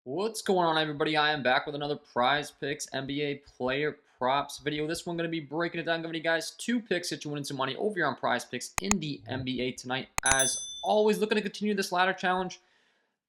What's going on, everybody? I am back with another Prize Picks NBA player props video. This one going to be breaking it down, giving you guys two picks that you win some money over here on Prize Picks in the NBA tonight. As always, looking to continue this ladder challenge.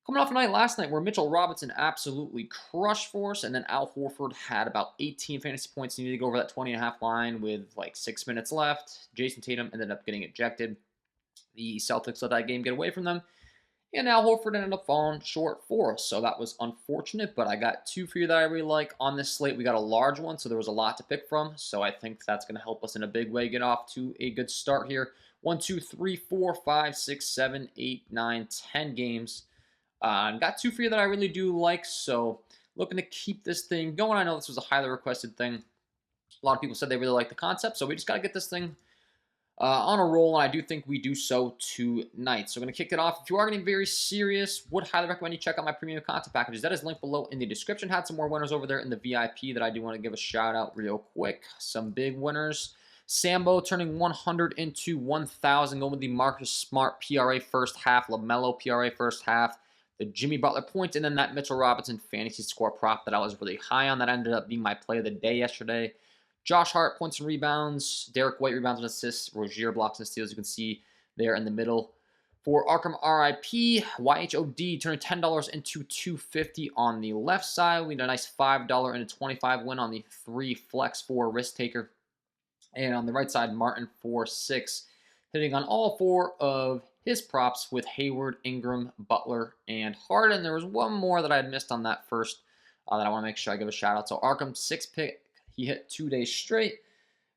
Coming off a night last night where Mitchell Robinson absolutely crushed for us, and then Al Horford had about 18 fantasy points. He needed to go over that 20.5 line with like 6 minutes left. Jason Tatum ended up getting ejected. The Celtics let that game get away from them. And Al Horford ended up falling short for us, so that was unfortunate, but I got two for you that I really like. On this slate, we got a large one, so there was a lot to pick from, so I think that's going to help us in a big way get off to a good start here. 1, 2, 3, 4, 5, 6, 7, 8, 9, 10 games. Got two for you that I really do like, so looking to keep this thing going. I know this was a highly requested thing. A lot of people said they really like the concept, so we just got to get this thing on a roll, and I do think we do so tonight. So we're going to kick it off. If you are getting very serious, would highly recommend you check out my premium content packages. That is linked below in the description. Had some more winners over there in the VIP that I do want to give a shout out real quick. Some big winners. Sambo turning 100 into 1,000, going with the Marcus Smart PRA first half, LaMelo PRA first half, the Jimmy Butler points, and then that Mitchell Robinson fantasy score prop that I was really high on. That ended up being my play of the day yesterday. Josh Hart, points and rebounds. Derek White, rebounds and assists. Rozier, blocks and steals. You can see there in the middle. For Arkham RIP, YHOD turning $10 into $250 on the left side. We had a nice $5 and a $25 win on the 3 flex 4 risk taker. And on the right side, Martin 4-6, hitting on all 4 of his props with Hayward, Ingram, Butler, and Harden. There was one more that I had missed on that first that I want to make sure I give a shout out. So Arkham 6 pick. He hit 2 days straight.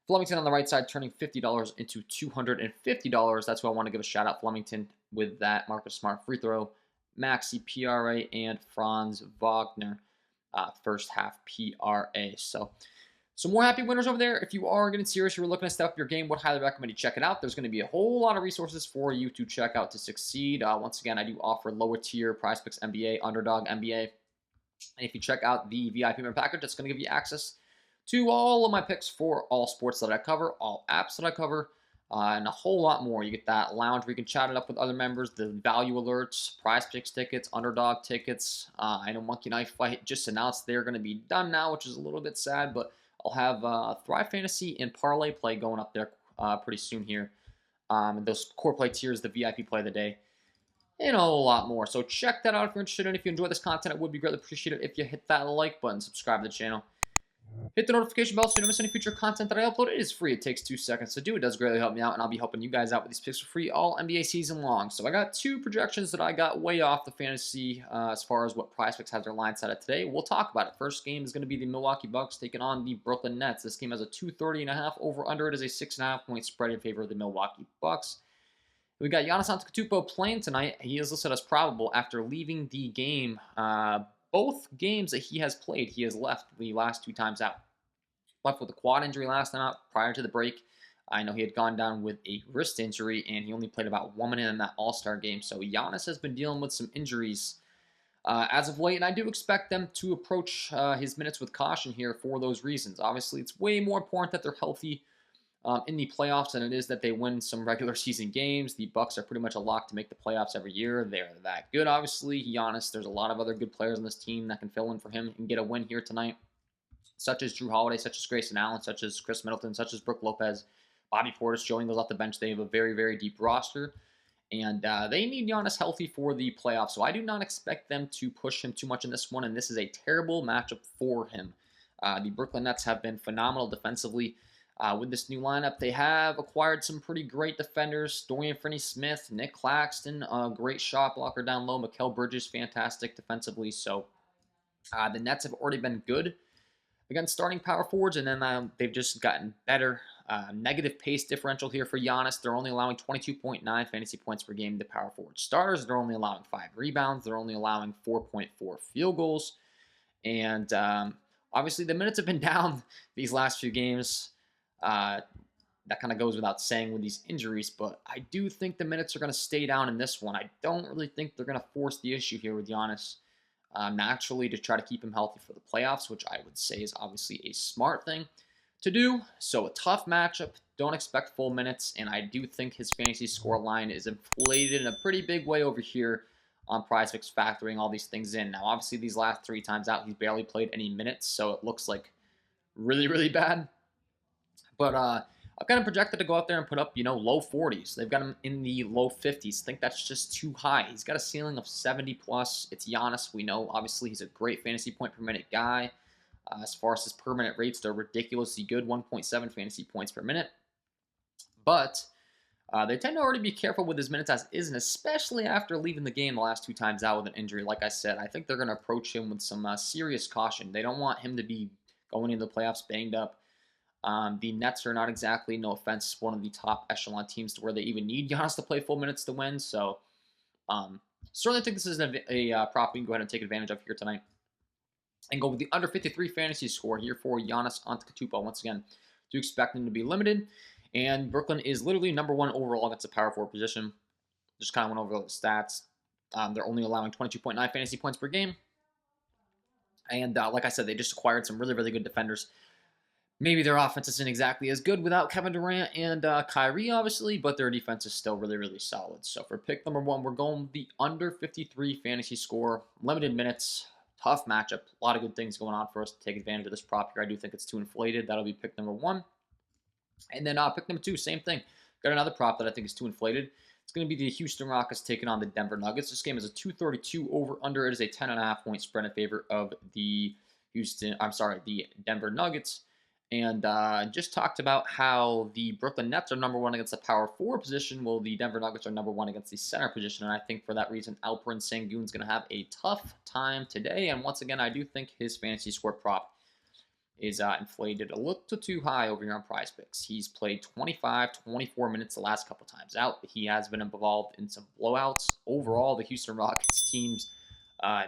Flemington on the right side turning $50 into $250. That's who I want to give a shout out. Flemington with that Marcus Smart free throw, Maxi PRA, and Franz Wagner first half PRA. So some more happy winners over there. If you are getting serious, you're looking to step up your game, would highly recommend you check it out. There's going to be a whole lot of resources for you to check out to succeed. Once again, I do offer lower tier Prizepicks NBA, Underdog NBA. And if you check out the VIP member package, that's going to give you access to all of my picks for all sports that I cover, all apps that I cover, and a whole lot more. You get that lounge where you can chat it up with other members, the value alerts, Prize Picks tickets, Underdog tickets. I know Monkey Knife Fight just announced they're going to be done now, which is a little bit sad, but I'll have Thrive Fantasy and Parlay Play going up there pretty soon here. Those core play tiers, the VIP play of the day, and a whole lot more. So check that out if you're interested in. If you enjoy this content, it would be greatly appreciated if you hit that like button, subscribe to the channel. Hit the notification bell so you don't miss any future content that I upload. It is free. It takes 2 seconds to do. It does greatly help me out, and I'll be helping you guys out with these picks for free all NBA season long. So I got 2 projections that I got way off the fantasy as far as what Prizepicks has their line set at today. We'll talk about it. First game is going to be the Milwaukee Bucks taking on the Brooklyn Nets. This game has a 230.5 over under. It is a 6.5 point spread in favor of the Milwaukee Bucks. We got Giannis Antetokounmpo playing tonight. He is listed as probable after leaving the game. Both games that he has played, he has left the last 2 times out. Left with a quad injury last night prior to the break. I know he had gone down with a wrist injury, and he only played about 1 minute in that All-Star game. So Giannis has been dealing with some injuries as of late, and I do expect them to approach his minutes with caution here for those reasons. Obviously, it's way more important that they're healthy in the playoffs than it is that they win some regular season games. The Bucks are pretty much a lock to make the playoffs every year. They're that good, obviously. Giannis, there's a lot of other good players on this team that can fill in for him and get a win here tonight, such as Drew Holiday, such as Grayson Allen, such as Chris Middleton, such as Brook Lopez, Bobby Portis showing those off the bench. They have a very, very deep roster, and they need Giannis healthy for the playoffs, so I do not expect them to push him too much in this one, and this is a terrible matchup for him. The Brooklyn Nets have been phenomenal defensively. With this new lineup, they have acquired some pretty great defenders. Dorian Finney-Smith, Nick Claxton, a great shot blocker down low. Mikal Bridges, fantastic defensively, so the Nets have already been good against starting power forwards, and then they've just gotten better. Negative pace differential here for Giannis. They're only allowing 22.9 fantasy points per game to power forward starters. They're only allowing 5 rebounds. They're only allowing 4.4 field goals. And obviously the minutes have been down these last few games. That kind of goes without saying with these injuries, but I do think the minutes are going to stay down in this one. I don't really think they're going to force the issue here with Giannis. Naturally to try to keep him healthy for the playoffs, which I would say is obviously a smart thing to do. So a tough matchup. Don't expect full minutes, and I do think his fantasy score line is inflated in a pretty big way over here on Prizepicks, factoring all these things in. Now, obviously, these last 3 times out, he's barely played any minutes, so it looks like really, really bad. But I've got him projected to go out there and put up, low 40s. They've got him in the low 50s. I think that's just too high. He's got a ceiling of 70 plus. It's Giannis. We know, obviously, he's a great fantasy point per minute guy. As far as his per minute rates, they're ridiculously good, 1.7 fantasy points per minute. But they tend to already be careful with his minutes as is, and especially after leaving the game the last 2 times out with an injury. Like I said, I think they're going to approach him with some serious caution. They don't want him to be going into the playoffs banged up. The Nets are not exactly, no offense, one of the top echelon teams to where they even need Giannis to play full minutes to win. So, certainly think this is a prop we can go ahead and take advantage of here tonight. And go with the under 53 fantasy score here for Giannis Antetokounmpo. Once again, do expect him to be limited. And Brooklyn is literally number 1 overall against the power forward position. Just kind of went over the stats. They're only allowing 22.9 fantasy points per game. And like I said, they just acquired some really, really good defenders. Maybe their offense isn't exactly as good without Kevin Durant and Kyrie, obviously, but their defense is still really, really solid. So for pick number 1, we're going with the under 53 fantasy score, limited minutes, tough matchup, a lot of good things going on for us to take advantage of this prop here. I do think it's too inflated. That'll be pick number 1. And then pick number 2, same thing. Got another prop that I think is too inflated. It's going to be the Houston Rockets taking on the Denver Nuggets. This game is a 232 over-under. It is a 10.5 point spread in favor of the Denver Nuggets. And just talked about how the Brooklyn Nets are number 1 against the power forward position. Well, the Denver Nuggets are number 1 against the center position. And I think for that reason, Alperen Sengun's going to have a tough time today. And once again, I do think his fantasy score prop is inflated a little too high over here on Prizepicks. He's played 25, 24 minutes the last couple times out. He has been involved in some blowouts. Overall, the Houston Rockets team's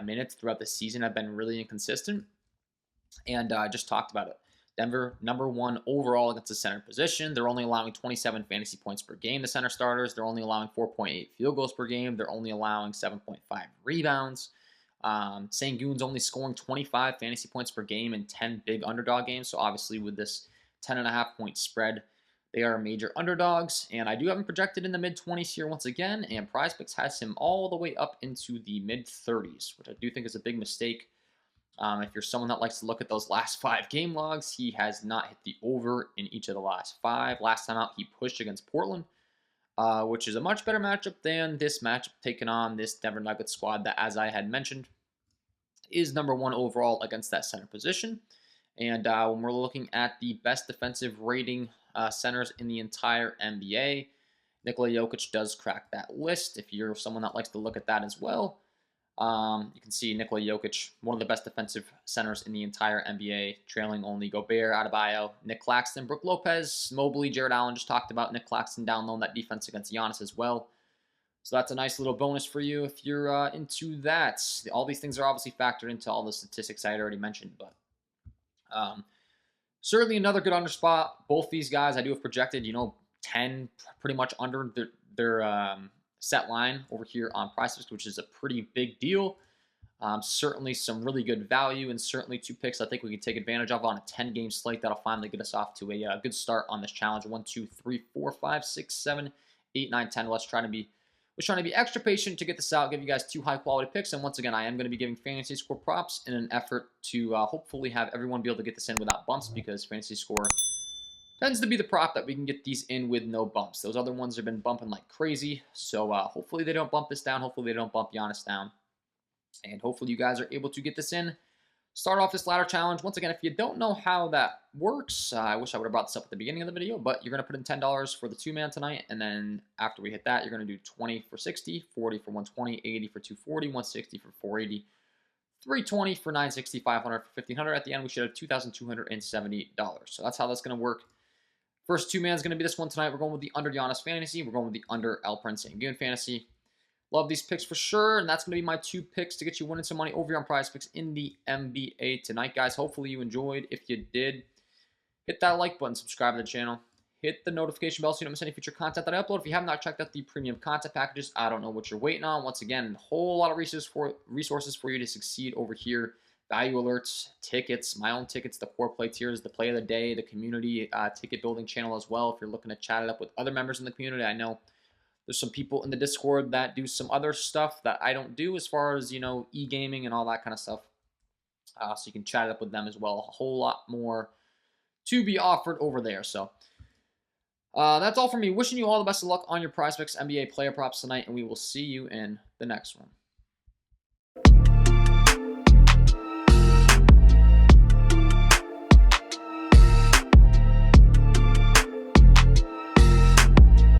minutes throughout the season have been really inconsistent. And I just talked about it. Denver, number 1 overall against the center position. They're only allowing 27 fantasy points per game, the center starters. They're only allowing 4.8 field goals per game. They're only allowing 7.5 rebounds. Sengun's only scoring 25 fantasy points per game in 10 big underdog games. So obviously with this 10.5 point spread, they are major underdogs. And I do have him projected in the mid-20s here once again. And Prizepicks has him all the way up into the mid-30s, which I do think is a big mistake. If you're someone that likes to look at those last 5 game logs, he has not hit the over in each of the last 5. Last time out, he pushed against Portland, which is a much better matchup than this matchup taking on this Denver Nuggets squad that, as I had mentioned, is number 1 overall against that center position. And when we're looking at the best defensive rating centers in the entire NBA, Nikola Jokic does crack that list. If you're someone that likes to look at that as well, you can see Nikola Jokic, one of the best defensive centers in the entire NBA, trailing only Gobert, Adebayo, Nick Claxton, Brook Lopez, Mobley, Jared Allen. Just talked about Nick Claxton down low in that defense against Giannis as well. So that's a nice little bonus for you if you're into that. All these things are obviously factored into all the statistics I had already mentioned, but certainly another good under spot. Both these guys I do have projected, 10 pretty much under their set line over here on Prizepicks, which is a pretty big deal. Certainly some really good value, and certainly 2 picks I think we can take advantage of on a 10-game slate that'll finally get us off to a good start on this challenge. 1, 2, 3, 4, 5, 6, 7, 8, 9, 10. We're trying to be extra patient to get this out, give you guys 2 high-quality picks. And once again, I am going to be giving fantasy score props in an effort to hopefully have everyone be able to get this in without bumps, because fantasy score tends to be the prop that we can get these in with no bumps. Those other ones have been bumping like crazy. So hopefully they don't bump this down. Hopefully they don't bump Giannis down. And hopefully you guys are able to get this in. Start off this ladder challenge. Once again, if you don't know how that works, I wish I would have brought this up at the beginning of the video, but you're going to put in $10 for the 2-man tonight. And then after we hit that, you're going to do 20 for 60, 40 for 120, 80 for 240, 160 for 480, 320 for 960, 500 for 1500. At the end, we should have $2,270. So that's how that's going to work. First 2-man is going to be this one tonight. We're going with the under Giannis fantasy. We're going with the under Alperen Sengun fantasy. Love these picks for sure, and that's going to be my 2 picks to get you winning some money over here on Prizepicks in the NBA tonight, guys. Hopefully you enjoyed. If you did, hit that like button, subscribe to the channel, hit the notification bell so you don't miss any future content that I upload. If you have not checked out the premium content packages, I don't know what you're waiting on. Once again, a whole lot of resources for you to succeed over here. Value alerts, tickets, my own tickets, the core play tiers, the play of the day, the community ticket building channel as well. If you're looking to chat it up with other members in the community, I know There's some people in the Discord that do some other stuff that I don't do as far as, e-gaming and all that kind of stuff. So you can chat up with them as well. A whole lot more to be offered over there. So that's all from me. Wishing you all the best of luck on your Prizepicks NBA player props tonight, and we will see you in the next one.